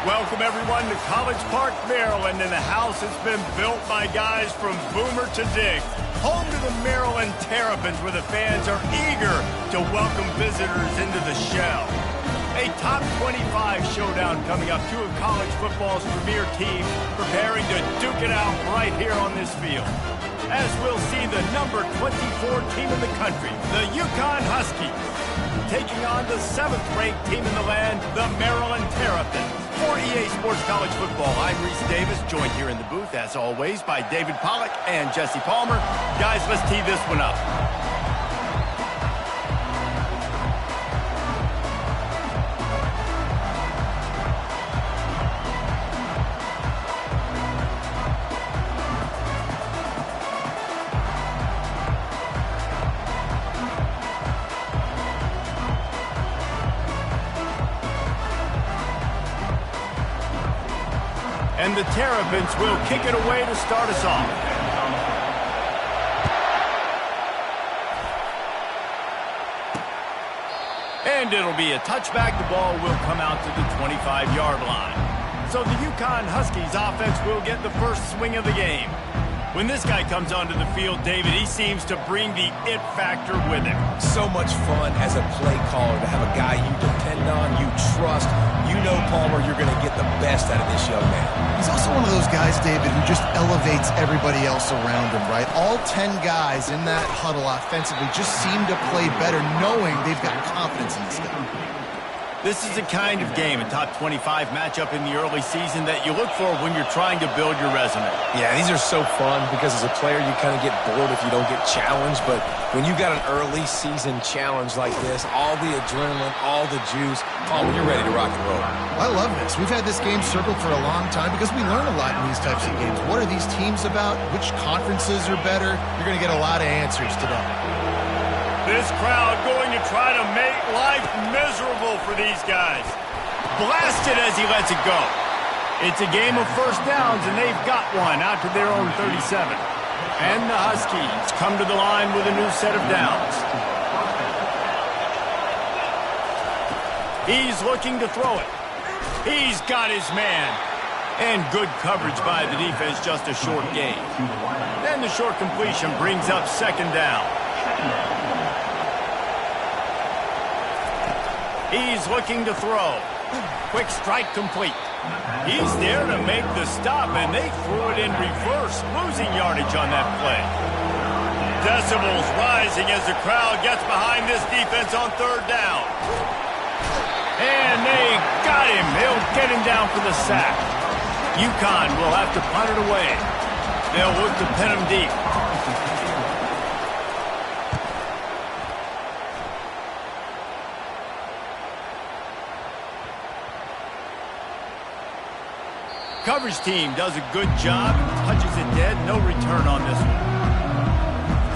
Welcome, everyone, to College Park, Maryland, and the house has been built by guys from Boomer to Dig. Home to the Maryland Terrapins, where the fans are eager to welcome visitors into the shell. A top 25 showdown coming up. Two of college football's premier teams preparing to duke it out right here on this field. As we'll see the number 24 team in the country, the Uconn Huskies, taking on the 7th-ranked team in the land, the Maryland Terrapins. For EA Sports College Football, I'm Reese Davis, joined here in the booth, as always, by David Pollack and Jesse Palmer. Guys, let's tee this one up. And the Terrapins will kick it away to start us off. And it'll be a touchback. The ball will come out to the 25-yard line. So the Uconn Huskies offense will get the first swing of the game. When this guy comes onto the field, David, he seems to bring the it factor with him. So much fun as a play caller to have a guy you depend on, you trust. You know, Palmer, you're going to get the best out of this young man. He's also one of those guys, David, who just elevates everybody else around him, right? All 10 guys in that huddle offensively just seem to play better knowing they've got confidence in this guy. This is the kind of game, a top 25 matchup in the early season, that you look for when you're trying to build your resume. Yeah, these are so fun because as a player, you kind of get bored if you don't get challenged. But when you got an early season challenge like this, all the adrenaline, all the juice, when you're ready to rock and roll. I love this. We've had this game circled for a long time because we learn a lot in these types of games. What are these teams about? Which conferences are better? You're going to get a lot of answers today. This crowd going to try to make life miserable for these guys. Blasted as he lets it go. It's a game of first downs, and they've got one out to their own 37. And the Huskies come to the line with a new set of downs. He's looking to throw it. He's got his man. And good coverage by the defense, just a short gain. Then the short completion brings up second down. He's looking to throw. Quick strike complete. He's there to make the stop, and they threw it in reverse, losing yardage on that play. Decibels rising as the crowd gets behind this defense on third down. And they got him. They'll get him down for the sack. Uconn will have to punt it away. They'll look to pin him deep. Coverage team does a good job, touches it dead, no return on this one.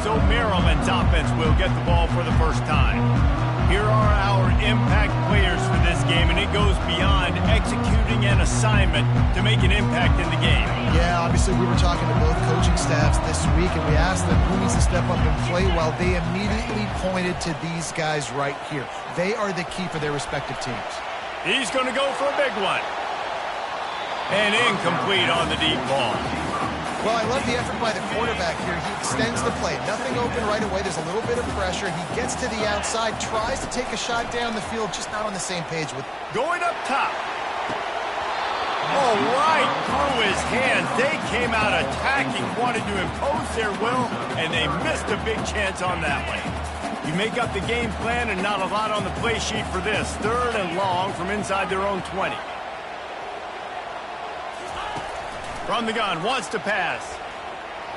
So Maryland's offense will get the ball for the first time. Here are our impact players for this game, and it goes beyond executing an assignment to make an impact in the game. Yeah, obviously we were talking to both coaching staffs this week, and we asked them who needs to step up and play well. They immediately pointed to these guys right here. They are the key for their respective teams. He's going to go for a big one. And incomplete on the deep ball. Well, I love the effort by the quarterback here. He extends the play. Nothing open right away. There's a little bit of pressure. He gets to the outside, tries to take a shot down the field, just not on the same page with... Going up top. Oh, right through his hands. They came out attacking, wanted to impose their will, and they missed a big chance on that one. You make up the game plan and not a lot on the play sheet for this. Third and long from inside their own 20. From the gun, wants to pass.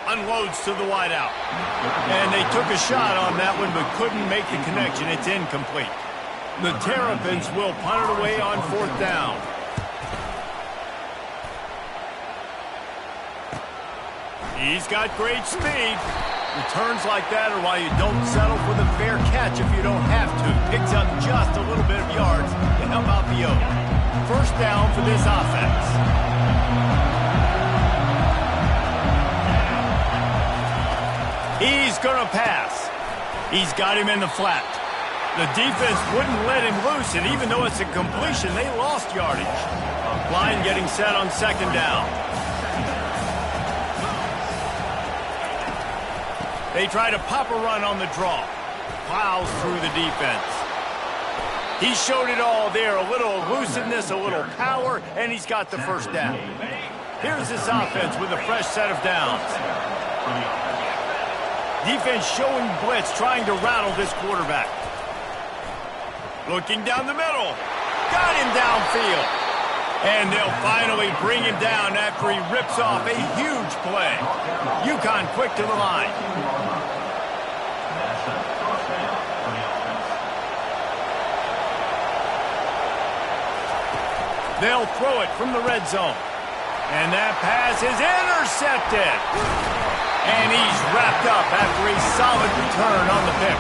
Unloads to the wideout. And they took a shot on that one, but couldn't make the connection. It's incomplete. The Terrapins will punt it away on 4th down. He's got great speed. Returns like that are why you don't settle for the fair catch if you don't have to. Picks up just a little bit of yards to help out the Oak. 1st down for this offense. He's going to pass. He's got him in the flat. The defense wouldn't let him loose, and even though it's a completion, they lost yardage. Line getting set on 2nd down. They try to pop a run on the draw. Plows through the defense. He showed it all there. A little elusiveness, a little power, and he's got the 1st down. Here's this offense with a fresh set of downs. Defense showing blitz, trying to rattle this quarterback. Looking down the middle. Got him downfield. And they'll finally bring him down after he rips off a huge play. Uconn quick to the line. They'll throw it from the red zone. And that pass is intercepted. And he's wrapped up after a solid return on the pick.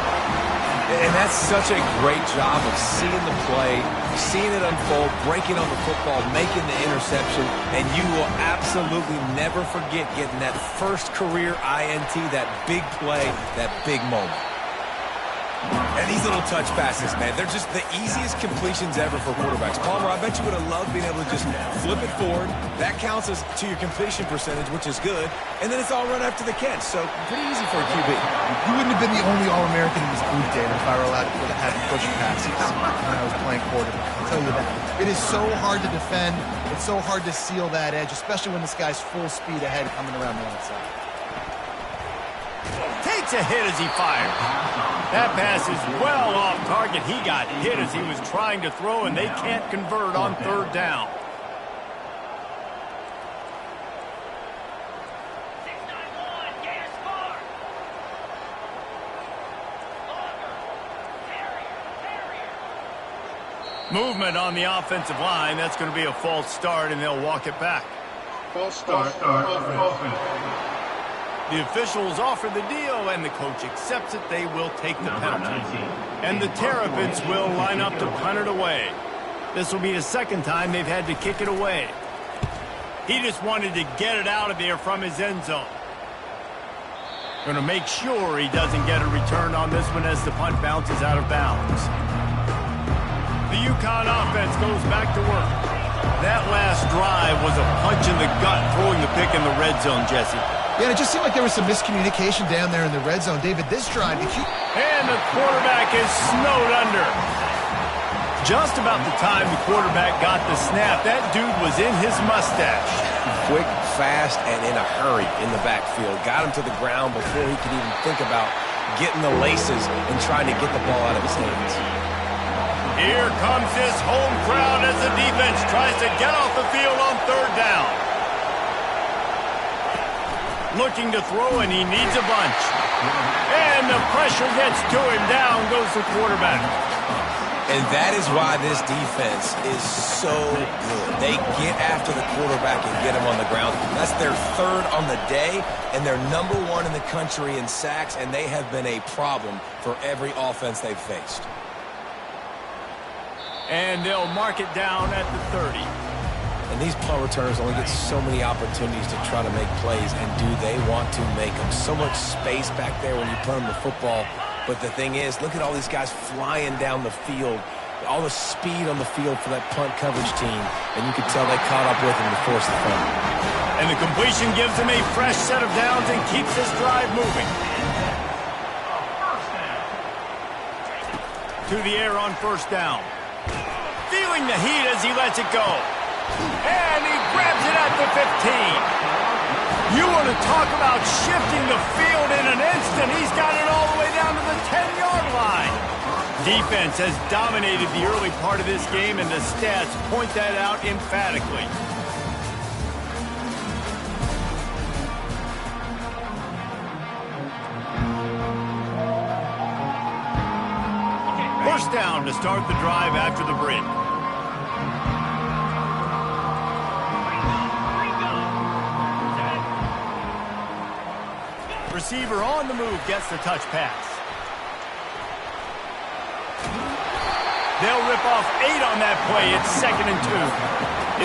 And that's such a great job of seeing the play, seeing it unfold, breaking on the football, making the interception, and you will absolutely never forget getting that first career INT, that big play, that big moment. And these little touch passes, man, they're just the easiest completions ever for quarterbacks. Palmer, I bet you would have loved being able to just flip it forward. That counts as to your completion percentage, which is good. And then it's all run after the catch. So pretty easy for a QB. You wouldn't have been the only All-American in this booth, David, if I were allowed to put a hat in push passes when I was playing quarterback. I'll tell you that. It is so hard to defend. It's so hard to seal that edge, especially when this guy's full speed ahead coming around the outside. Takes a hit as he fires. That pass is well off target. He got hit as he was trying to throw, and they can't convert on 3rd down. Movement on the offensive line. That's going to be a false start, and they'll walk it back. False start. The officials offer the deal, and the coach accepts it. They will take the penalty. And the Terrapins will line up to punt it away. This will be the 2nd time they've had to kick it away. He just wanted to get it out of there from his end zone. Going to make sure he doesn't get a return on this one as the punt bounces out of bounds. The Uconn offense goes back to work. That last drive was a punch in the gut, throwing the pick in the red zone, Jesse. Yeah, it just seemed like there was some miscommunication down there in the red zone. David, this drive, and the quarterback is snowed under. Just about the time the quarterback got the snap, that dude was in his mustache. Quick, fast, and in a hurry in the backfield. Got him to the ground before he could even think about getting the laces and trying to get the ball out of his hands. Here comes this home crowd as the defense tries to get off the field on 3rd down. Looking to throw, and he needs a bunch. And the pressure gets to him. Down goes the quarterback. And that is why this defense is so good. They get after the quarterback and get him on the ground. That's their 3rd on the day, and they're number 1 in the country in sacks, and they have been a problem for every offense they've faced. And they'll mark it down at the 30. And these punt returners only get so many opportunities to try to make plays, and do they want to make them? So much space back there when you put them the football. But the thing is, look at all these guys flying down the field, all the speed on the field for that punt coverage team, and you can tell they caught up with him to force the punt. And the completion gives them a fresh set of downs and keeps this drive moving. To the air on 1st down. Feeling the heat as he lets it go. And he grabs it at the 15. You want to talk about shifting the field in an instant. He's got it all the way down to the 10-yard line. Defense has dominated the early part of this game, and the stats point that out emphatically. First down to start the drive after the break. Receiver on the move gets the touch pass. They'll rip off 8 on that play. It's 2nd and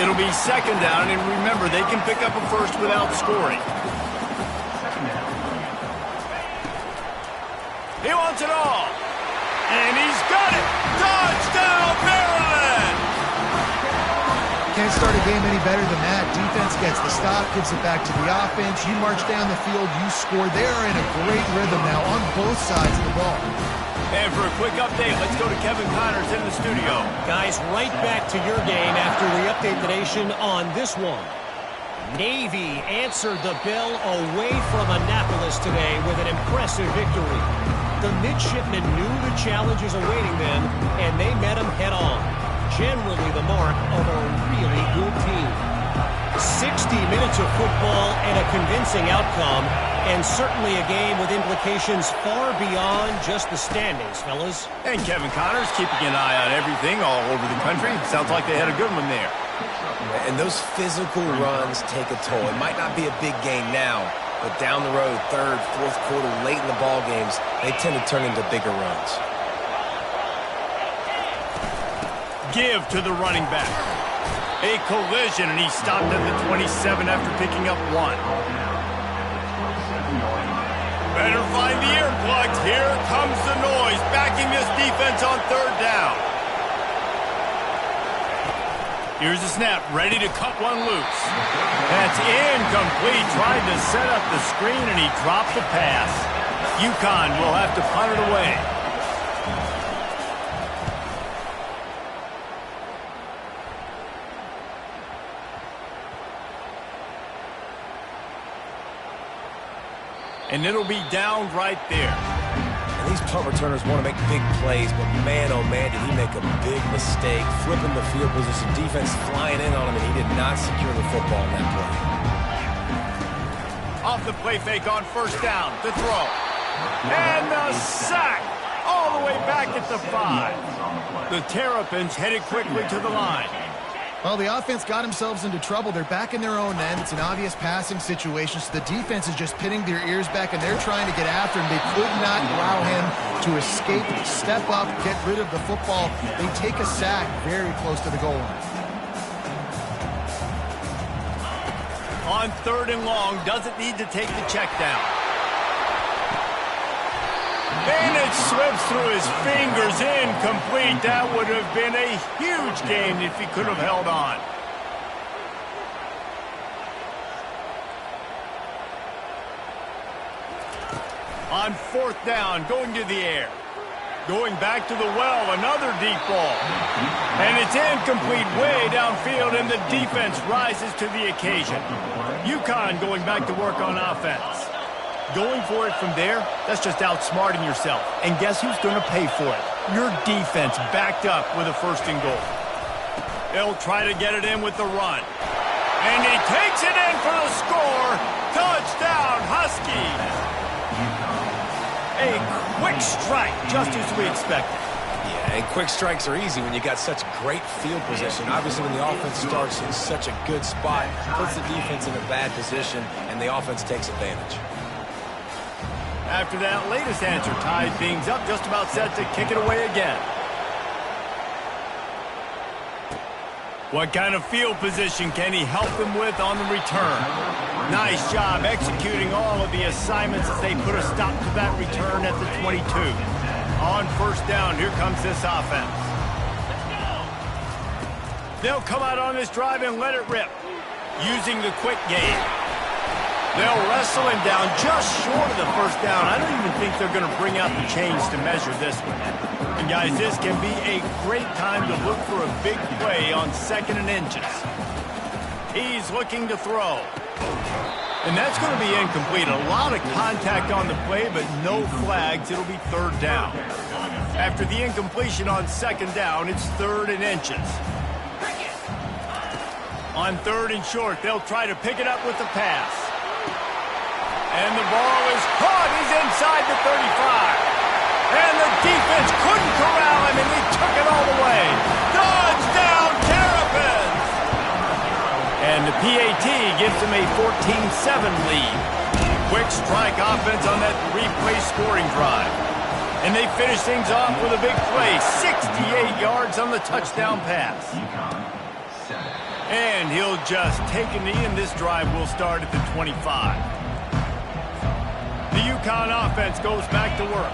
2. It'll be 2nd down, and remember, they can pick up a first without scoring. He wants it all. And he's got it. Touchdown, Maryland! Can't start a game any better than that. Defense gets the stop, gives it back to the offense. You march down the field, you score. They are in a great rhythm now on both sides of the ball. And for a quick update, let's go to Kevin Connors in the studio. Guys, right back to your game after we update the nation on this one. Navy answered the bell away from Annapolis today with an impressive victory. The midshipmen knew the challenges awaiting them, and they met them head-on. Generally the mark of a really good team. 60 minutes of football and a convincing outcome, and certainly a game with implications far beyond just the standings, fellas. And Kevin Connors keeping an eye on everything all over the country. Sounds like they had a good one there. And those physical runs take a toll. It might not be a big game now, but down the road, 3rd, 4th quarter, late in the ball games, they tend to turn into bigger runs. Give to the running back. A collision, and he stopped at the 27 after picking up 1. Better find the ear plugs. Here comes the noise, backing this defense on 3rd down. Here's the snap, ready to cut one loose. That's incomplete. Tried to set up the screen, and he dropped the pass. Uconn will have to punt it away. And it'll be down right there. And these punt returners want to make big plays, but man, oh man, did he make a big mistake. Flipping the field position, defense flying in on him, and he did not secure the football in that play. Off the play fake on 1st down to throw. And the sack all the way back at the 5. The Terrapins headed quickly to the line. Well, the offense got themselves into trouble. They're back in their own end. It's an obvious passing situation, so the defense is just pinning their ears back, and they're trying to get after him. They could not allow him to escape, step up, get rid of the football. They take a sack very close to the goal line. On 3rd and long, doesn't need to take the check down. And it slips through his fingers, incomplete. That would have been a huge gain if he could have held on. On 4th down, going to the air. Going back to the well, another deep ball. And it's incomplete way downfield, and the defense rises to the occasion. Uconn going back to work on offense. Going for it from there, that's just outsmarting yourself. And guess who's going to pay for it? Your defense backed up with a 1st and goal. They'll try to get it in with the run. And he takes it in for the score. Touchdown, Huskies. A quick strike, just as we expected. Yeah, and quick strikes are easy when you got such great field position. Obviously, when the offense starts in such a good spot, puts the defense in a bad position, and the offense takes advantage. After that latest answer ties things up, just about set to kick it away again. What kind of field position can he help them with on the return? Nice job executing all of the assignments as they put a stop to that return at the 22. On 1st down, here comes this offense. They'll come out on this drive and let it rip, using the quick game. They'll wrestle him down just short of the 1st down. I don't even think they're going to bring out the chains to measure this one. And guys, this can be a great time to look for a big play on 2nd and inches. He's looking to throw. And that's going to be incomplete. A lot of contact on the play, but no flags. It'll be 3rd down. After the incompletion on 2nd down, it's 3rd and inches. On 3rd and short, they'll try to pick it up with the pass. And the ball is caught. He's inside the 35. And the defense couldn't corral him, and PAT gives them a 14-7 lead. Quick strike offense on that three-play scoring drive. And they finish things off with a big play, 68 yards on the touchdown pass. And he'll just take a knee, and this drive will start at the 25. The Uconn offense goes back to work.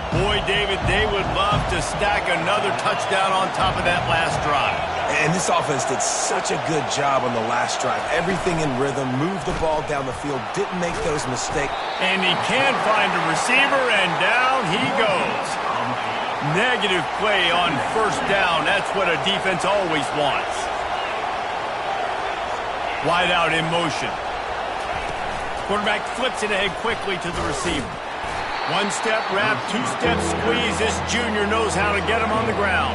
Boy, David, they would love to stack another touchdown on top of that last drive. And this offense did such a good job on the last drive. Everything in rhythm, moved the ball down the field, didn't make those mistakes. And he can find a receiver, and down he goes. Negative play on first down. That's what a defense always wants. Wide out in motion. Quarterback flips it ahead quickly to the receiver. One-step wrap, two-step squeeze. This junior knows how to get him on the ground.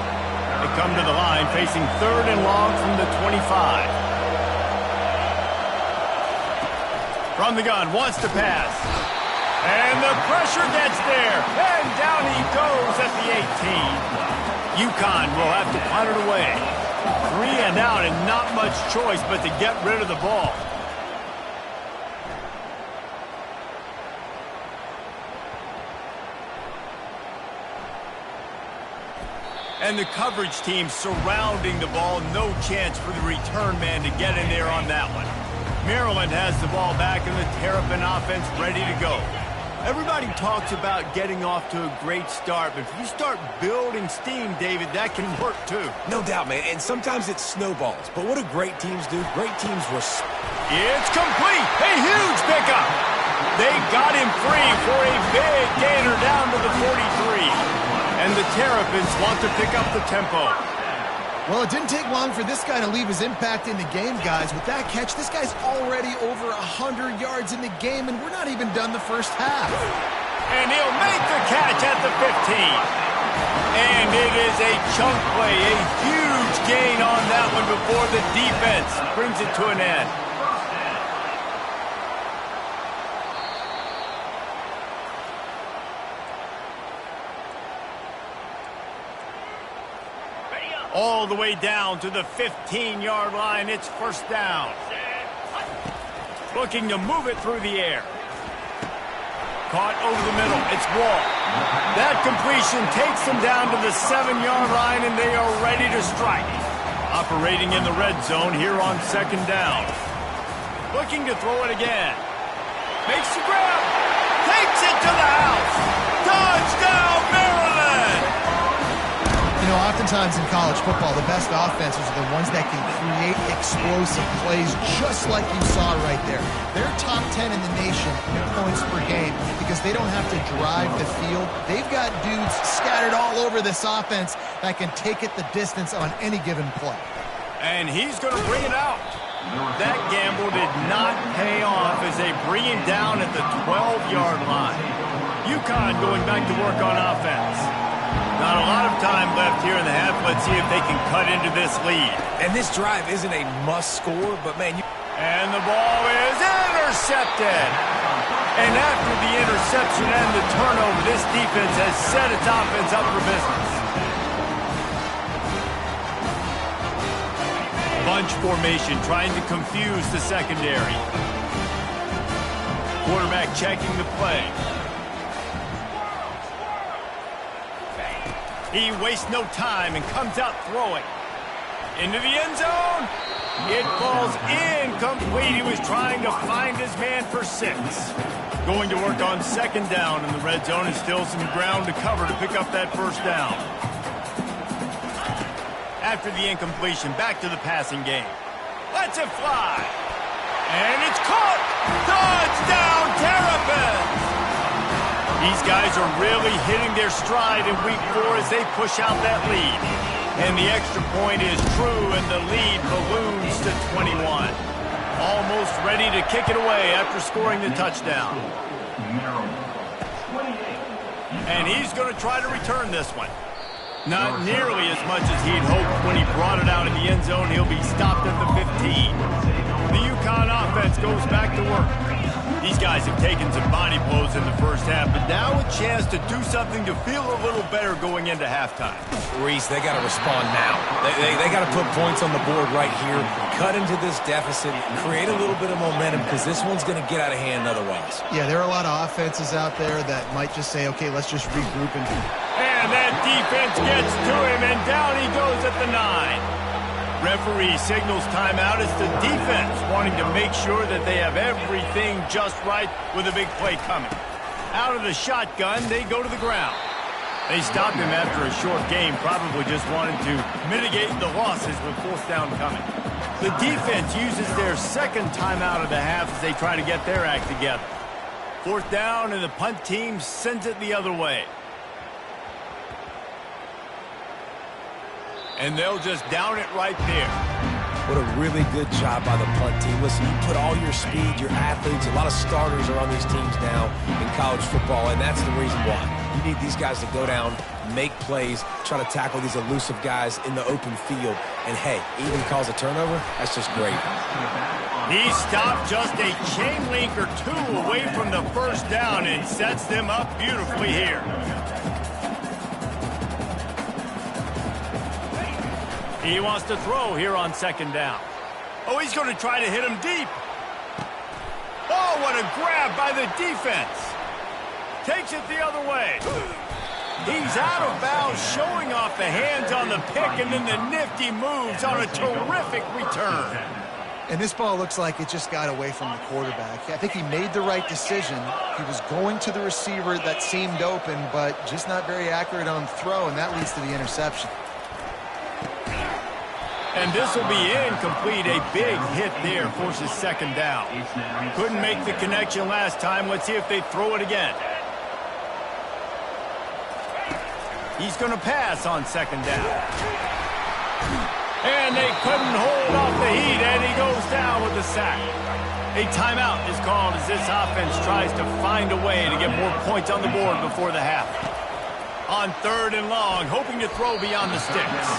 They come to the line facing 3rd and long from the 25. From the gun, wants to pass. And the pressure gets there. And down he goes at the 18. Uconn will have to punt it away. 3 and out, and not much choice but to get rid of the ball. And the coverage team surrounding the ball. No chance for the return man to get in there on that one. Maryland has the ball back, and the Terrapin offense ready to go. Everybody talks about getting off to a great start, but if you start building steam, David, that can work too. No doubt, man, and sometimes it snowballs. But what do great teams do? Great teams respond. It's complete! A huge pickup! They got him free for a big gainer down to the 43. And the Terrapins want to pick up the tempo. Well, it didn't take long for this guy to leave his impact in the game, guys. With that catch, this guy's already over 100 yards in the game, and we're not even done the first half. And he'll make the catch at the 15. And it is a chunk play, a huge gain on that one before the defense brings it to an end. All the way down to the 15-yard line. It's first down. Looking to move it through the air. Caught over the middle. It's Wall. That completion takes them down to the 7-yard line, and they are ready to strike. Operating in the red zone here on second down. Looking to throw it again. Makes the grab. Takes it to the house. Touchdown, Maryland! You know, oftentimes in college football, the best offenses are the ones that can create explosive plays, just like you saw right there. They're top 10 in the nation in points per game because they don't have to drive the field. They've got dudes scattered all over this offense that can take it the distance on any given play. And he's going to bring it out. That gamble did not pay off as they bring him down at the 12-yard line. Uconn going back to work on offense. Not a lot of time left here in the half. Let's see if they can cut into this lead. And this drive isn't a must score, but man, and the ball is intercepted. And after the interception and the turnover, this defense has set its offense up for business. Bunch formation trying to confuse the secondary. Quarterback checking the play. He wastes no time and comes out throwing. Into the end zone. It falls incomplete. He was trying to find his man for 6. Going to work on second down in the red zone, and still some ground to cover to pick up that first down. After the incompletion, back to the passing game. Lets it fly. And it's caught. Touchdown, Terrapins! These guys are really hitting their stride in week 4 as they push out that lead. And the extra point is true, and the lead balloons to 21. Almost ready to kick it away after scoring the touchdown. And he's going to try to return this one. Not nearly as much as he'd hoped when he brought it out in the end zone. He'll be stopped at the 15. The Uconn offense goes back to work. These guys have taken some body blows in the first half, but now a chance to do something to feel a little better going into halftime. Reese, they got to respond now. They got to put points on the board right here, cut into this deficit, create a little bit of momentum, because this one's going to get out of hand otherwise. Yeah, there are a lot of offenses out there that might just say, okay, let's just regroup. And that defense gets to him, and down he goes at the 9. Referee signals timeout. It's the defense wanting to make sure that they have everything just right with a big play coming. Out of the shotgun, they go to the ground. They stopped him after a short game, probably just wanted to mitigate the losses with fourth down coming. The defense uses their second timeout of the half as they try to get their act together. Fourth down, and the punt team sends it the other way. And they'll just down it right there. What a really good job by the punt team. Listen, you put all your speed, your athletes, a lot of starters are on these teams now in college football, and that's the reason why. You need these guys to go down, make plays, try to tackle these elusive guys in the open field. And, hey, even cause a turnover, that's just great. He stopped just a chain link or two away from the first down and sets them up beautifully here. He wants to throw here on second down. Oh, he's going to try to hit him deep. Oh, what a grab by the defense. Takes it the other way. He's out of bounds, showing off the hands on the pick, and then the nifty moves on a terrific return. And this ball looks like it just got away from the quarterback. I think he made the right decision. He was going to the receiver that seemed open, but just not very accurate on throw, and that leads to the interception. And this will be incomplete. A big hit there forces second down. Couldn't make the connection last time. Let's see if they throw it again. He's going to pass on second down. And they couldn't hold off the heat, and he goes down with a sack. A timeout is called as this offense tries to find a way to get more points on the board before the half. On third and long, hoping to throw beyond the sticks.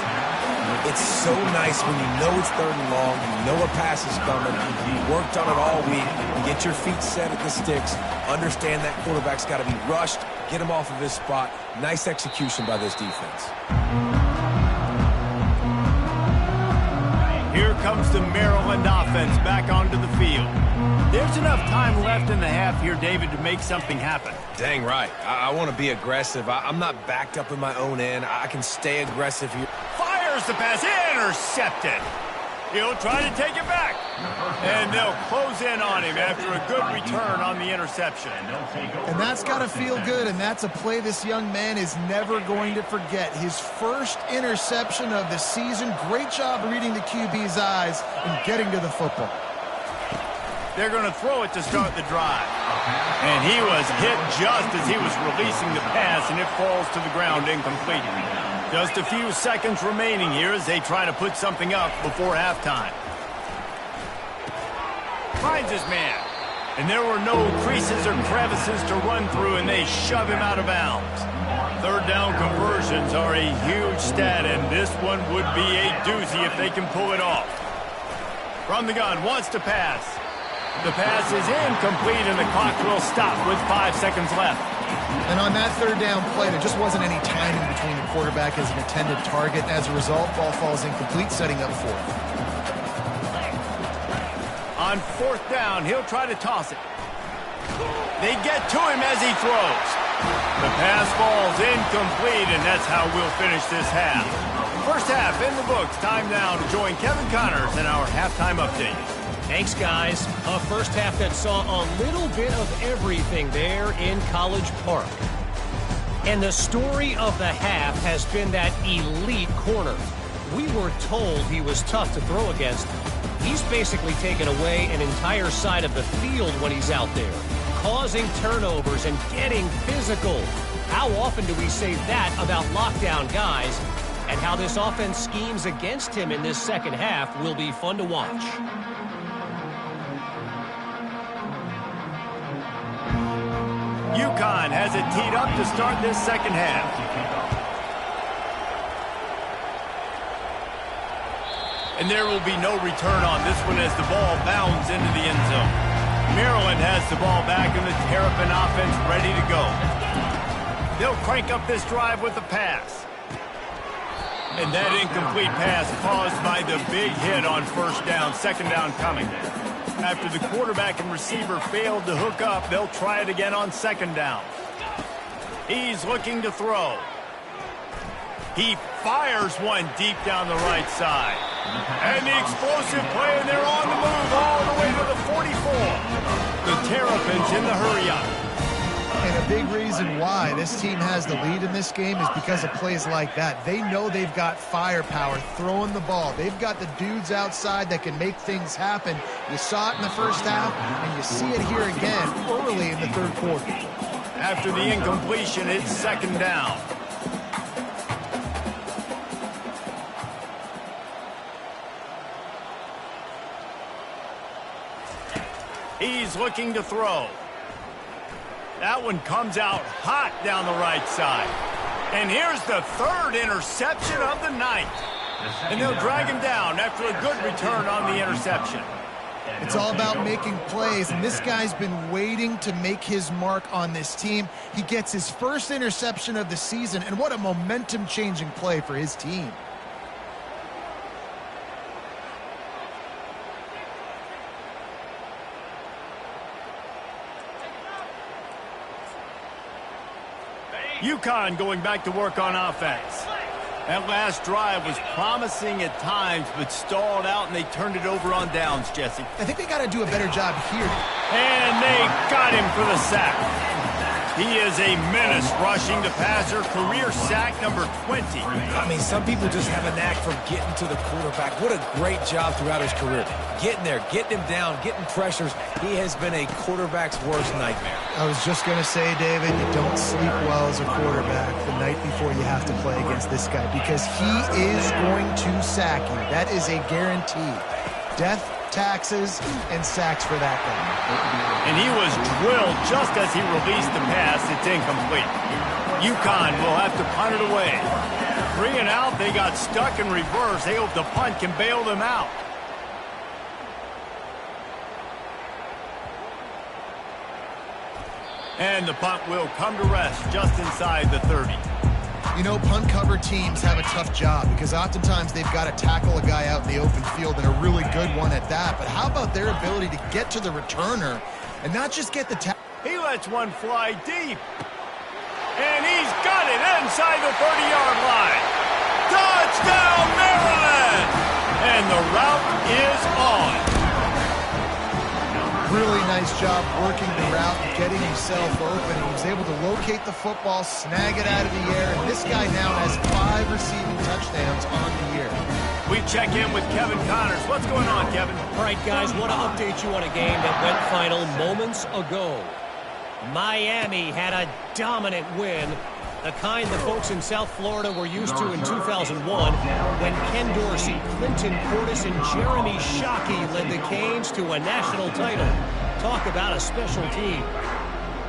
It's so nice when you know it's third and long, you know a pass is coming, you worked on it all week, you get your feet set at the sticks, understand that quarterback's got to be rushed, get him off of his spot. Nice execution by this defense. Here comes the Maryland offense back onto the field. There's enough time left in the half here, David, to make something happen. Dang right. I want to be aggressive. I'm not backed up in my own end. I can stay aggressive here. Fires the pass, intercepted. He'll try to take it back. And they'll close in on him after a good return on the interception. And that's got to feel good, and that's a play this young man is never going to forget. His first interception of the season. Great job reading the QB's eyes and getting to the football. They're going to throw it to start the drive. And he was hit just as he was releasing the pass, and it falls to the ground incomplete. Just a few seconds remaining here as they try to put something up before halftime. Finds his man. And there were no creases or crevices to run through, and they shove him out of bounds. Third down conversions are a huge stat, and this one would be a doozy if they can pull it off. From the gun, wants to pass. The pass is incomplete, and the clock will stop with 5 seconds left. And on that third down play, there just wasn't any timing between the quarterback as an intended target. As a result, ball falls incomplete, setting up fourth. On fourth down, he'll try to toss it. They get to him as he throws. The pass falls incomplete, and that's how we'll finish this half. First half in the books. Time now to join Kevin Connors in our halftime update. Thanks, guys. A first half that saw a little bit of everything there in College Park. And the story of the half has been that elite corner. We were told he was tough to throw against. He's basically taken away an entire side of the field when he's out there, causing turnovers and getting physical. How often do we say that about lockdown guys? And how this offense schemes against him in this second half will be fun to watch. Uconn has it teed up to start this second half. And there will be no return on this one as the ball bounds into the end zone. Maryland has the ball back and the Terrapin offense ready to go. They'll crank up this drive with the pass. And that incomplete pass caused by the big hit on first down, second down coming. After the quarterback and receiver failed to hook up, they'll try it again on second down. He's looking to throw. He fires one deep down the right side. And the explosive play, and they're on the move all the way to the 44. The Terrapins in the hurry-up. And a big reason why this team has the lead in this game is because of plays like that. They know they've got firepower throwing the ball. They've got the dudes outside that can make things happen. You saw it in the first half, and you see it here again early in the third quarter. After the incompletion, it's second down. He's looking to throw. That one comes out hot down the right side. And here's the third interception of the night. And they'll drag him down after a good return on the interception. It's all about making plays, and this guy's been waiting to make his mark on this team. He gets his first interception of the season, and what a momentum-changing play for his team. Uconn going back to work on offense. That last drive was promising at times, but stalled out, and they turned it over on downs, Jesse. I think they got to do a better job here. And they got him for the sack. He is a menace rushing the passer, career sack number 20. I mean, some people just have a knack for getting to the quarterback. What a great job throughout his career. Getting there, getting him down, getting pressures. He has been a quarterback's worst nightmare. I was just going to say, David, you don't sleep well as a quarterback the night before you have to play against this guy because he is going to sack you. That is a guarantee. Death, taxes, and sacks for that guy. And he was drilled just as he released the pass. It's incomplete. Uconn will have to punt it away. 3 and out, they got stuck in reverse. They hope the punt can bail them out. And the punt will come to rest just inside the 30. You know, punt cover teams have a tough job because oftentimes they've got to tackle a guy out in the open field and a really good one at that. But how about their ability to get to the returner and not just get the tackle? He lets one fly deep. And he's got it inside the 30-yard line. Touchdown, Maryland! And the route is on. Really nice job working the route and getting himself open. He was able to locate the football, snag it out of the air, and this guy now has 5 receiving touchdowns on the year. We check in with Kevin Connors. What's going on, Kevin? All right, guys, want to update you on a game that went final moments ago. Miami had a dominant win, the kind the folks in South Florida were used to in 2001 when Ken Dorsey, Clinton Portis, and Jeremy Shockey led the Canes to a national title. Talk about a special team.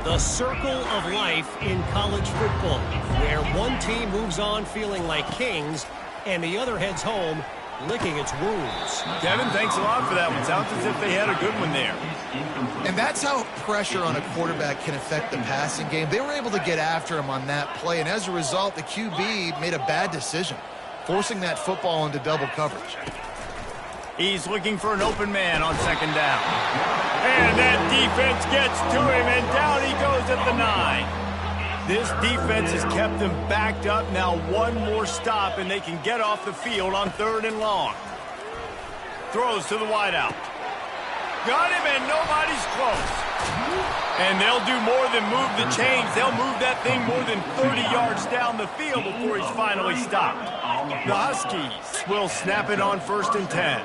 The circle of life in college football, where one team moves on feeling like kings and the other heads home licking its wounds. Kevin, thanks a lot for that one. Sounds as if they had a good one there. And that's how pressure on a quarterback can affect the passing game. They were able to get after him on that play, and as a result, the QB made a bad decision, forcing that football into double coverage. He's looking for an open man on second down. And that defense gets to him, and down he goes at the 9. This defense has kept them backed up. Now one more stop, and they can get off the field on 3rd and long. Throws to the wideout. Got him, and nobody's close. And they'll do more than move the chains. They'll move that thing more than 30 yards down the field before he's finally stopped. The Huskies will snap it on 1st and 10.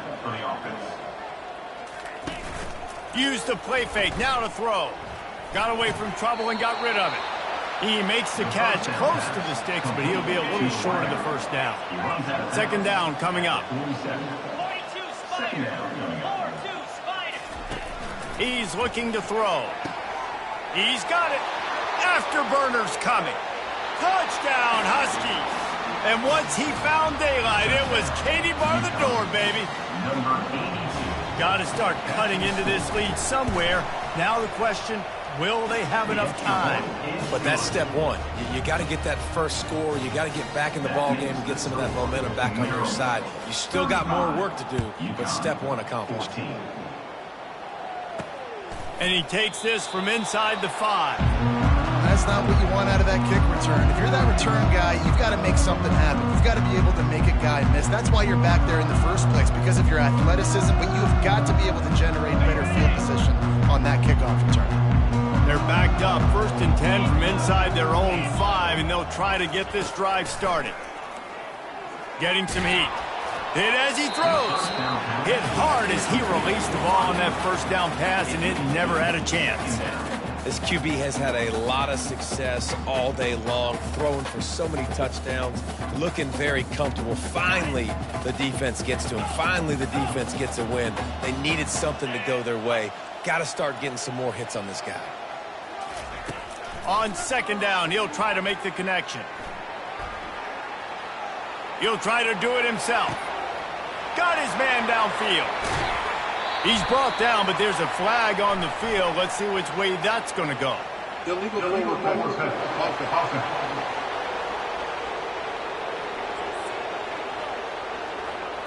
Used the play fake, now to throw. Got away from trouble and got rid of it. He makes the catch close to the sticks, but he'll be a little short of the first down. Second down coming up. He's looking to throw. He's got it. Afterburners coming. Touchdown, Huskies. And once he found daylight, it was Katie bar the door, baby. got to start cutting into this lead somewhere. Now the question, will they have enough time? But that's step one. You got to get that first score. You got to get back in the ball game and get some of that momentum back on your side. You still got more work to do, but step one accomplished. And he takes this from inside the 5. That's not what you want out of that kick return. If you're that return guy, you've got to make something happen. You've got to be able to make a guy miss. That's why you're back there in the first place, because of your athleticism, but you've got to be able to generate better field position on that kickoff return. They're backed up, 1st and 10 from inside their own 5, and they'll try to get this drive started. Getting some heat. Hit as he throws. Hit hard as he released the ball on that first down pass, and it never had a chance. This QB has had a lot of success all day long, throwing for so many touchdowns, looking very comfortable. Finally, the defense gets to him. Finally, the defense gets a win. They needed something to go their way. Got to start getting some more hits on this guy. On 2nd down, he'll try to make the connection. He'll try to do it himself. Got his man downfield. He's brought down, but there's a flag on the field. Let's see which way that's going to go.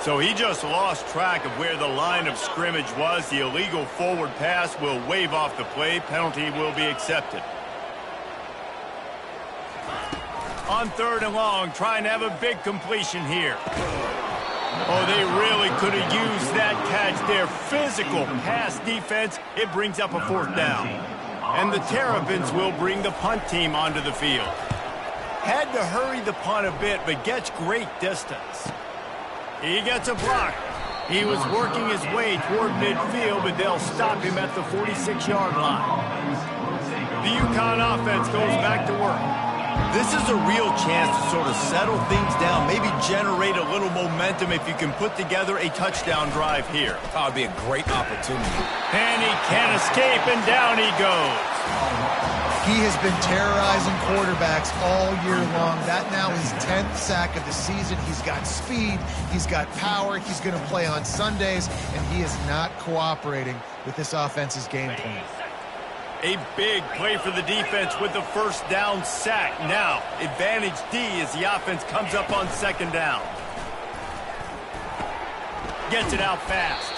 So he just lost track of where the line of scrimmage was. The illegal forward pass will wave off the play. Penalty will be accepted. On 3rd and long, trying to have a big completion here. Oh, they really could have used that catch there. Physical pass defense. It brings up a 4th down. And the Terrapins will bring the punt team onto the field. Had to hurry the punt a bit, but gets great distance. He gets a block. He was working his way toward midfield, but they'll stop him at the 46-yard line. The Uconn offense goes back to work. This is a real chance to sort of settle things down, maybe generate a little momentum if you can put together a touchdown drive here. That would be a great opportunity. And he can't escape, and down he goes. He has been terrorizing quarterbacks all year long. That now is 10th sack of the season. He's got speed. He's got power. He's going to play on Sundays, and he is not cooperating with this offense's game plan. A big play for the defense with the 1st down sack. Now, advantage D as the offense comes up on 2nd down. Gets it out fast.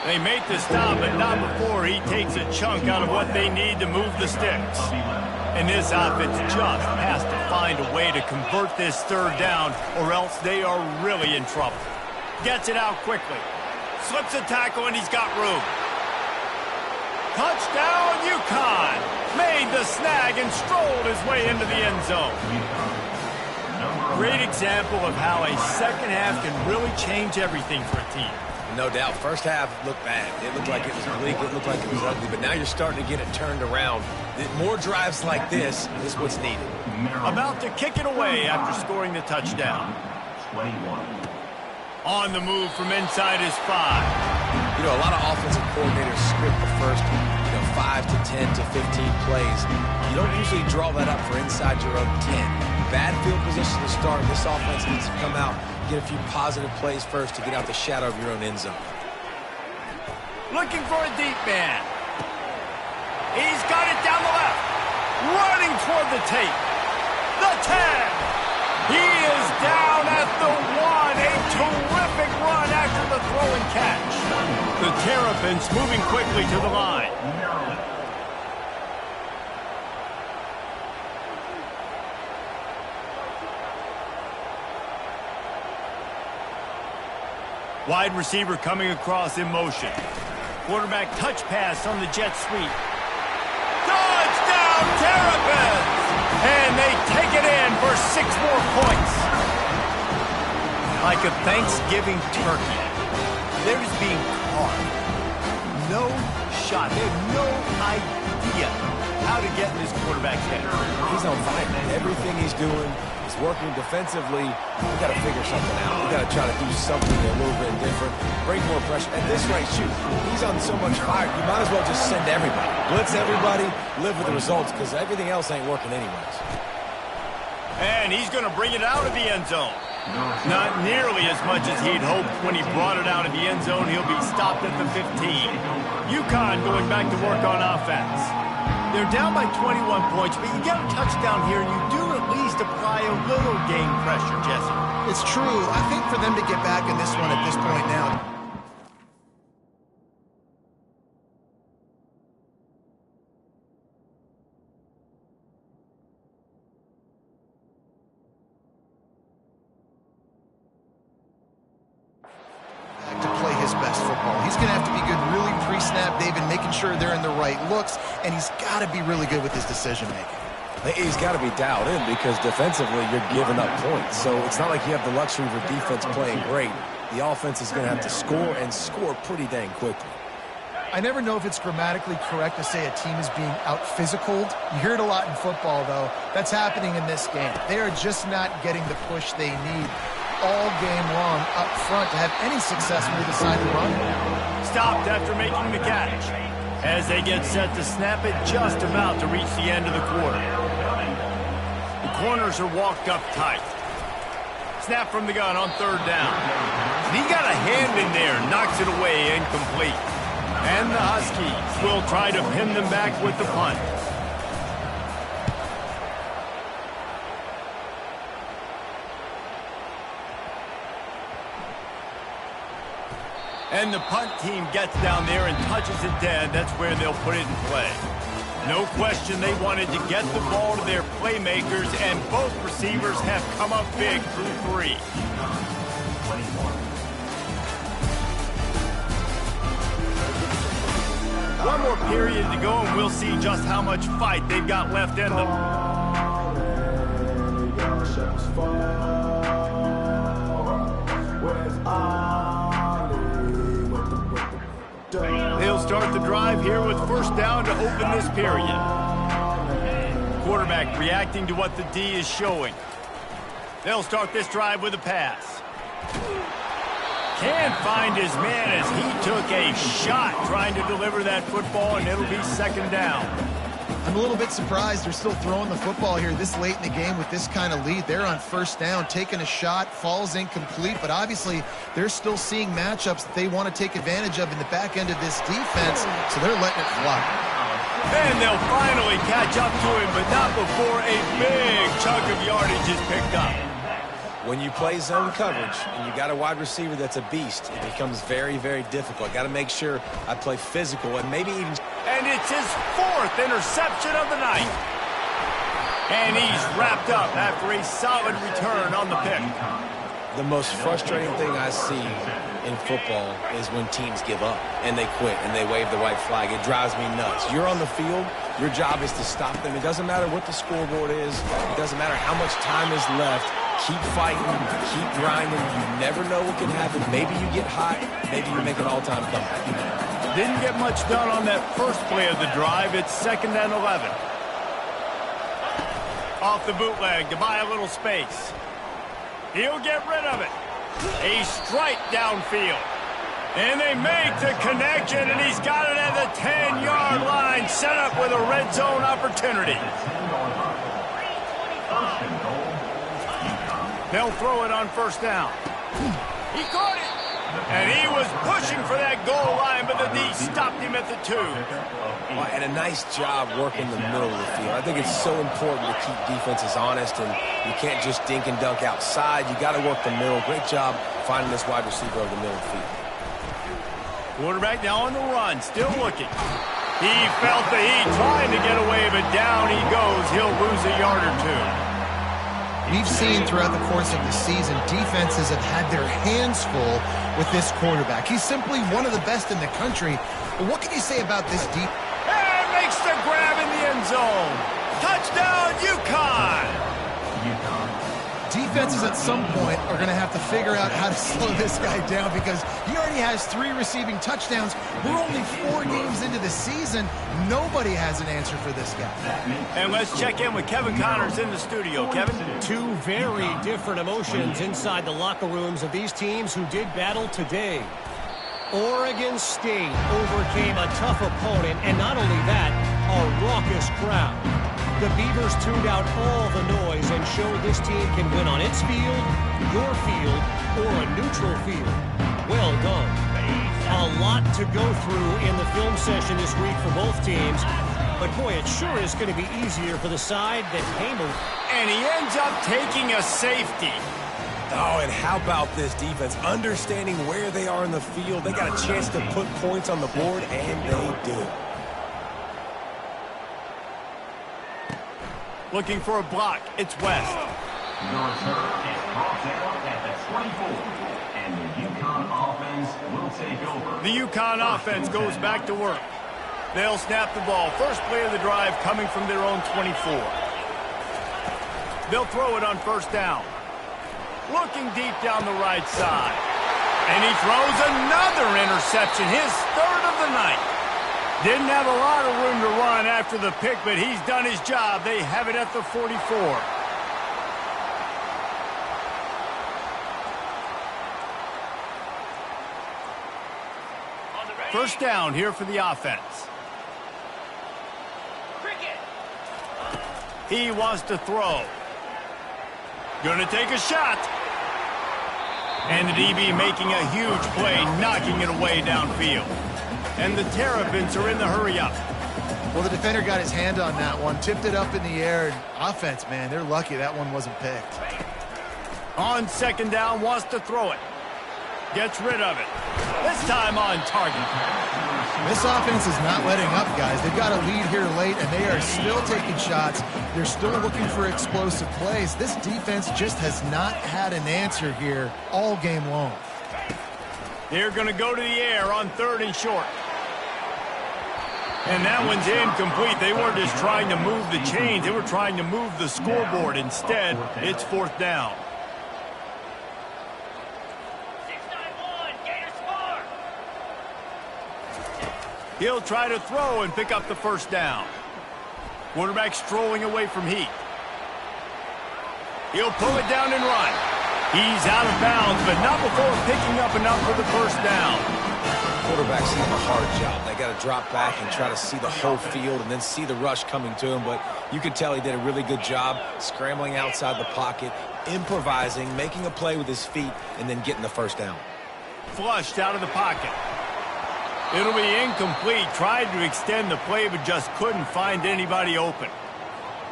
They make the stop, but not before he takes a chunk out of what they need to move the sticks. And this offense just has to find a way to convert this 3rd down, or else they are really in trouble. Gets it out quickly. Slips a tackle, and he's got room. Touchdown, Uconn! Made the snag and strolled his way into the end zone. Great example of how a second half can really change everything for a team. No doubt. First half looked bad. It looked like it was bleak. It looked like it was ugly. But now you're starting to get it turned around. More drives like this is what's needed. About to kick it away after scoring the touchdown. 21. On the move from inside his 5. You know, a lot of offensive coordinators script the first 5 to 10 to 15 plays. You don't usually draw that up for inside your own 10. Bad field position to start. This offense needs to come out, get a few positive plays first to get out the shadow of your own end zone. Looking for a deep man. He's got it down the left. Running toward the tape. The 10. He is down at the 1. A terrific run after the throw and catch. The Terrapins moving quickly to the line. Wide receiver coming across in motion. Quarterback touch pass on the jet sweep. Touchdown, Terrapins! And they take it in for 6 more points. Like a Thanksgiving turkey, they're just being carved. No shot. They have no idea how to get in this quarterback's head. He's on fire. Everything he's doing is working defensively. We got to figure something out. We got to try to do something a little bit different. Bring more pressure. At this rate, shoot, he's on so much fire. You might as well just send everybody. Blitz everybody, live with the results, because everything else ain't working anyways. And he's going to bring it out of the end zone. Not nearly as much as he'd hoped when he brought it out of the end zone. He'll be stopped at the 15. Uconn going back to work on offense. They're down by 21 points, but you get a touchdown here, and you do at least apply a little game pressure, Jesse. It's true. I think for them to get back in this one at this point now, to play his best football. He's going to have to be good really pre-snap, David, making sure they're in the right looks, and he's got to be really good with his decision-making. He's got to be dialed in because defensively you're giving up points. So it's not like you have the luxury of a defense playing great. The offense is going to have to score and score pretty dang quickly. I never know if it's grammatically correct to say a team is being out-physicaled. You hear it a lot in football, though. That's happening in this game. They are just not getting the push they need all game long up front to have any success when they decide to run. Stopped after making the catch. As they get set to snap it, just about to reach the end of the quarter. The corners are walked up tight. Snap from the gun on third down. And he got a hand in there, knocks it away, incomplete. And the Huskies will try to pin them back with the punt. And the punt team gets down there and touches it dead. That's where they'll put it in play. No question they wanted to get the ball to their playmakers, and both receivers have come up big through three. One more period to go, and we'll see just how much fight they've got left in them. They'll start the drive here with first down to open this period. Quarterback reacting to what the D is showing. They'll start this drive with a pass. Can't find his man as he took a shot trying to deliver that football, and it'll be second down. I'm a little bit surprised they're still throwing the football here this late in the game with this kind of lead. They're on first down, taking a shot, falls incomplete, but obviously they're still seeing matchups that they want to take advantage of in the back end of this defense, so they're letting it fly. And they'll finally catch up to him, but not before a big chunk of yardage is picked up. When you play zone coverage and you got a wide receiver that's a beast, it becomes very, very difficult. Got to make sure I play physical and maybe even... And it's his fourth interception of the night. And he's wrapped up after a solid return on the pick. The most frustrating thing I see in football is when teams give up and they quit and they wave the white flag. It drives me nuts. You're on the field. Your job is to stop them. It doesn't matter what the scoreboard is. It doesn't matter how much time is left. Keep fighting. Keep grinding. You never know what can happen. Maybe you get hot. Maybe you make an all-time comeback. Didn't get much done on that first play of the drive. It's 2nd and 11. Off the bootleg to buy a little space. He'll get rid of it. A strike downfield. And they make the connection, and he's got it at the 10-yard line, set up with a red zone opportunity. They'll throw it on first down. He caught it. And he was pushing for that goal line, but the D stopped him at the 2. Well, and a nice job working the middle of the field. I think it's so important to keep defenses honest, and you can't just dink and dunk outside. You got to work the middle. Great job finding this wide receiver over the middle of the field. Quarterback now on the run, still looking. He felt the heat trying to get away, but down he goes. He'll lose a yard or two. We've seen throughout the course of the season, defenses have had their hands full with this quarterback. He's simply one of the best in the country. But what can you say about this deep? And makes the grab in the end zone. Touchdown, Uconn! Defenses at some point are going to have to figure out how to slow this guy down because he already has 3 receiving touchdowns. We're only 4 games into the season. Nobody has an answer for this guy. And let's check in with Kevin Connors in the studio. Kevin? 2 very different emotions inside the locker rooms of these teams who did battle today. Oregon State overcame a tough opponent, and not only that, a raucous crowd. The Beavers tuned out all the noise and showed this team can win on its field, your field, or a neutral field. Well done. A lot to go through in the film session this week for both teams. But, boy, it sure is going to be easier for the side that came over. And he ends up taking a safety. Oh, and how about this defense? Understanding where they are in the field. They got a chance to put points on the board, and they do. Looking for a block. It's West. The return is brought down at the 24. And the Uconn offense will take over. The Uconn offense goes back to work. They'll snap the ball. First play of the drive coming from their own 24. They'll throw it on first down. Looking deep down the right side. And he throws another interception, his third of the night. Didn't have a lot of room to run after the pick, but he's done his job. They have it at the 44. First down here for the offense. He wants to throw. Gonna take a shot. And the DB making a huge play, knocking it away downfield. And the Terrapins are in the hurry-up. Well, the defender got his hand on that one, tipped it up in the air. And offense, man, they're lucky that one wasn't picked. On second down, wants to throw it. Gets rid of it. This time on target. This offense is not letting up, guys. They've got a lead here late, and they are still taking shots. They're still looking for explosive plays. This defense just has not had an answer here all game long. They're going to go to the air on third and short. And that one's incomplete. They weren't just trying to move the chains. They were trying to move the scoreboard. Instead, it's fourth down. He'll try to throw and pick up the first down. Quarterback strolling away from Heat. He'll pull it down and run. He's out of bounds, but not before picking up enough for the first down. Quarterbacks have a hard job. They got to drop back and try to see the whole field and then see the rush coming to him. But you could tell he did a really good job scrambling outside the pocket, improvising, making a play with his feet, and then getting the first down. Flushed out of the pocket. It'll be incomplete. Tried to extend the play, but just couldn't find anybody open.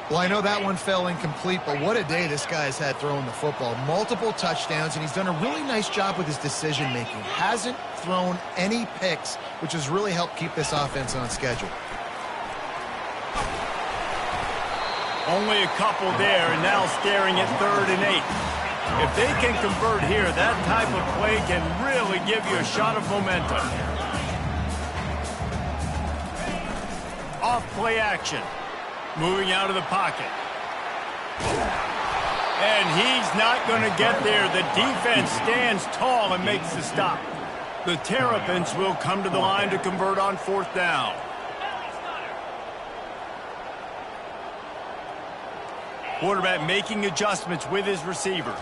Well, I know that one fell incomplete, but what a day this guy has had throwing the football. Multiple touchdowns, and he's done a really nice job with his decision-making. Hasn't thrown any picks, which has really helped keep this offense on schedule. Only a couple there, and now staring at 3rd and 8. If they can convert here, that type of play can really give you a shot of momentum. Off play action. Moving out of the pocket. And he's not going to get there. The defense stands tall and makes the stop. The Terrapins will come to the line to convert on 4th down. Quarterback making adjustments with his receivers.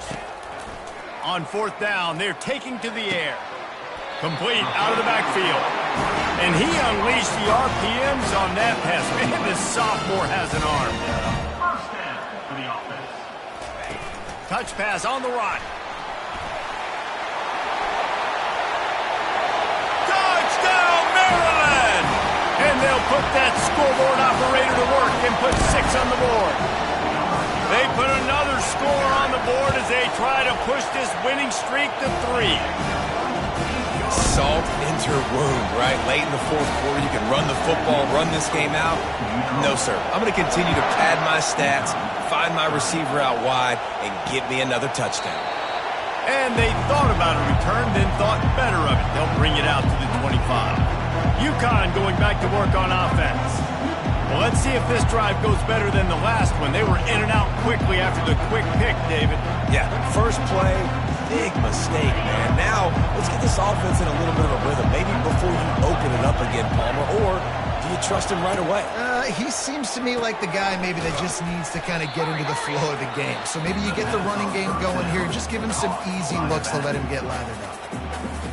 On 4th down, they're taking to the air. Complete out of the backfield. And he unleashed the RPMs on that pass. Man, this sophomore has an arm. First down for the offense. Touch pass on the run. Touchdown, Maryland! And they'll put that scoreboard operator to work and put 6 on the board. They put another score on the board as they try to push this winning streak to 3. Salt into wound, right? Late in the 4th quarter, you can run the football, run this game out. No, sir. I'm going to continue to pad my stats, find my receiver out wide, and get me another touchdown. And they thought about a return, then thought better of it. They'll bring it out to the 25. Uconn going back to work on offense. Well, let's see if this drive goes better than the last one. They were in and out quickly after the quick pick, David. Yeah, first play, big mistake, man. Now, let's get this offense in a little bit of a rhythm. Maybe before you open it up again, Palmer, or do you trust him right away? He seems to me like the guy maybe that just needs to kind of get into the flow of the game. So maybe you get the running game going here and just give him some easy looks to let him get lathered up.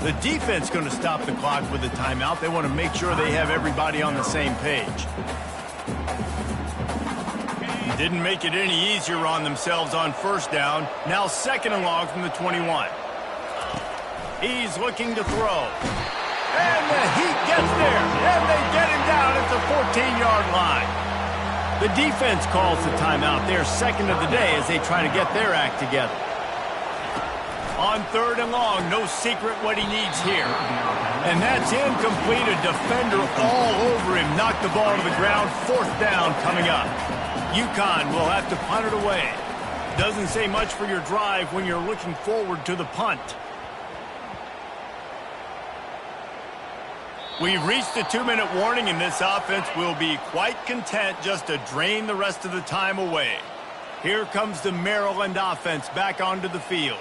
The defense going to stop the clock with a timeout. They want to make sure they have everybody on the same page. Didn't make it any easier on themselves on first down. Now 2nd and long from the 21. He's looking to throw. And the Heat gets there. And they get him down at the 14-yard line. The defense calls the timeout. They're 2nd of the day as they try to get their act together. On 3rd and long, no secret what he needs here. And that's incomplete. A defender all over him. Knocked the ball to the ground. 4th down coming up. Uconn will have to punt it away. Doesn't say much for your drive when you're looking forward to the punt. We've reached the 2-minute warning, and this offense will be quite content just to drain the rest of the time away. Here comes the Maryland offense back onto the field.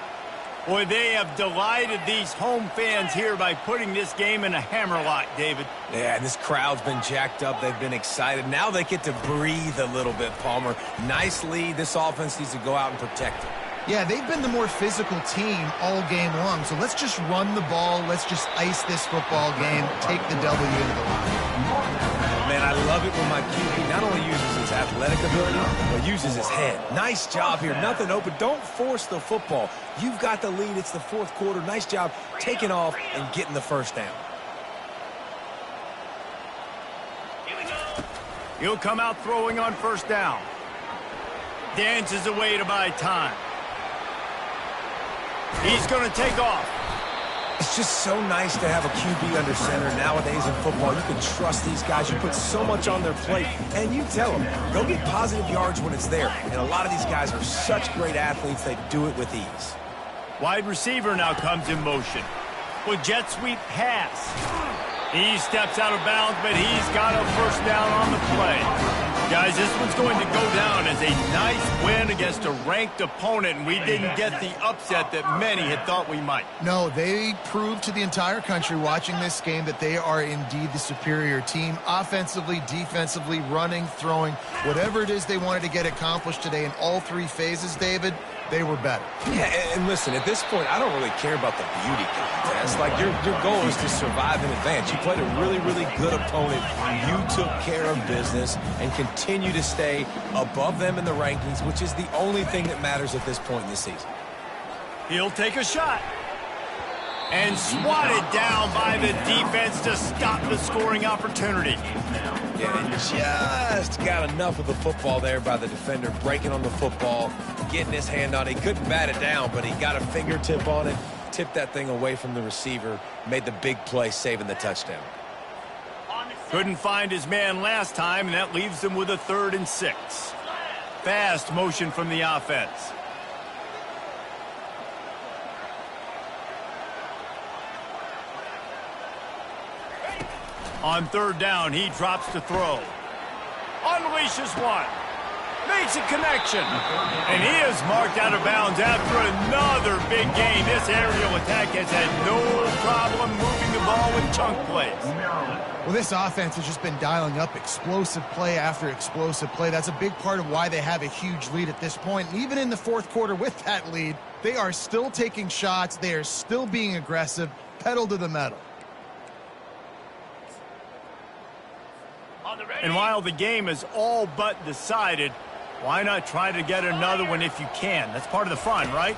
Boy, they have delighted these home fans here by putting this game in a hammerlock, David. Yeah, this crowd's been jacked up. They've been excited. Now they get to breathe a little bit, Palmer. Nice lead. This offense needs to go out and protect it. Yeah, they've been the more physical team all game long. So let's just run the ball. Let's just ice this football game. Take the W into the line. Man, I love it when my QB not only uses his athletic ability, but uses his head. Nice job here. Nothing open. Don't force the football. You've got the lead. It's the 4th quarter. Nice job taking off and getting the first down. He'll come out throwing on 1st down. Dances away to buy time. He's going to take off. It's just so nice to have a QB under center nowadays in football. You can trust these guys. You put so much on their plate, and you tell them, go get positive yards when it's there. And a lot of these guys are such great athletes, they do it with ease. Wide receiver now comes in motion. With jet sweep pass. He steps out of bounds, but he's got a 1st down on the play. Guys, this one's going to go down as a nice win against a ranked opponent, and we didn't get the upset that many had thought we might. No, they proved to the entire country watching this game that they are indeed the superior team. Offensively, defensively, running, throwing, whatever it is they wanted to get accomplished today in all 3 phases, David, they were better. Yeah, and listen, at this point, I don't really care about the beauty contest. Like, your goal is to survive and advance. You played a really, really good opponent. You took care of business and continue to stay above them in the rankings, which is the only thing that matters at this point in the season. He'll take a shot. And swatted down by the defense to stop the scoring opportunity. Yeah, and just got enough of the football there by the defender, breaking on the football, getting his hand on it. He couldn't bat it down, but he got a fingertip on it, tipped that thing away from the receiver, made the big play, saving the touchdown. Couldn't find his man last time, and that leaves them with a 3rd and 6. Fast motion from the offense. On 3rd down, he drops to throw. Unleashes one. Makes a connection. And he is marked out of bounds after another big gain. This aerial attack has had no problem moving the ball with chunk plays. Well, this offense has just been dialing up explosive play after explosive play. That's a big part of why they have a huge lead at this point. And even in the 4th quarter with that lead, they are still taking shots. They are still being aggressive, pedal to the metal. And while the game is all but decided, why not try to get another one if you can? That's part of the fun, right?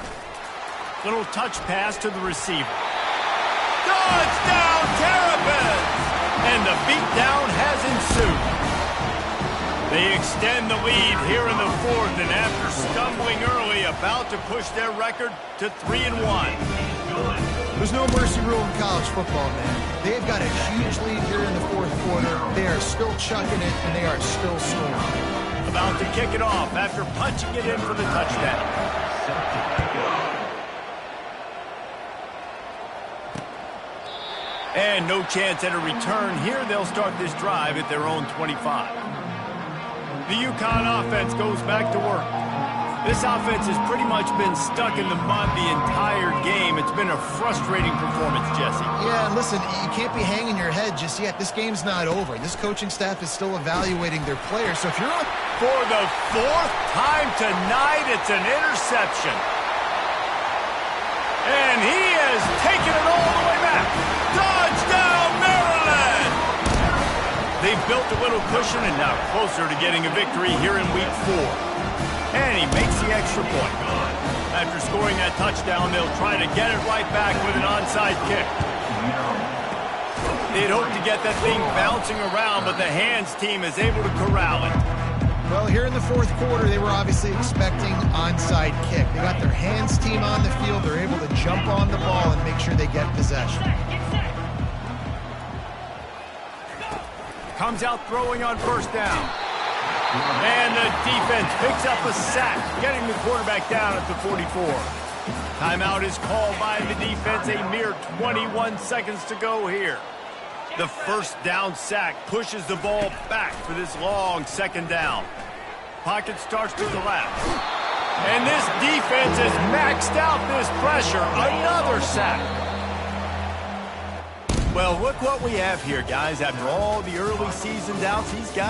Little touch pass to the receiver. Touchdown, Terrapins! And the beatdown has ensued. They extend the lead here in the 4th, and after stumbling early, about to push their record to 3-1. There's no mercy rule in college football, man. They've got a huge lead here in the 4th quarter. They are still chucking it, and they are still scoring. About to kick it off after punching it in for the touchdown. And no chance at a return. Here they'll start this drive at their own 25. The Uconn offense goes back to work. This offense has pretty much been stuck in the mud the entire game. It's been a frustrating performance, Jesse. Yeah, listen, you can't be hanging your head just yet. This game's not over. This coaching staff is still evaluating their players. So if you're on... For the 4th time tonight, it's an interception. And he has taken it all the way back. Touchdown, Maryland! The They've built a little cushion and now closer to getting a victory here in week 4. And he makes the extra point. After scoring that touchdown, they'll try to get it right back with an onside kick. They'd hope to get that thing bouncing around, but the hands team is able to corral it. Well, here in the fourth quarter, they were obviously expecting onside kick. They got their hands team on the field. They're able to jump on the ball and make sure they get possession. Comes out throwing on first down. And the defense picks up a sack, getting the quarterback down at the 44. Timeout is called by the defense. A mere 21 seconds to go here. The first down sack pushes the ball back for this long second down. Pocket starts to collapse. And this defense has maxed out this pressure. Another sack. Well, look what we have here, guys. After all the early season doubts, these guys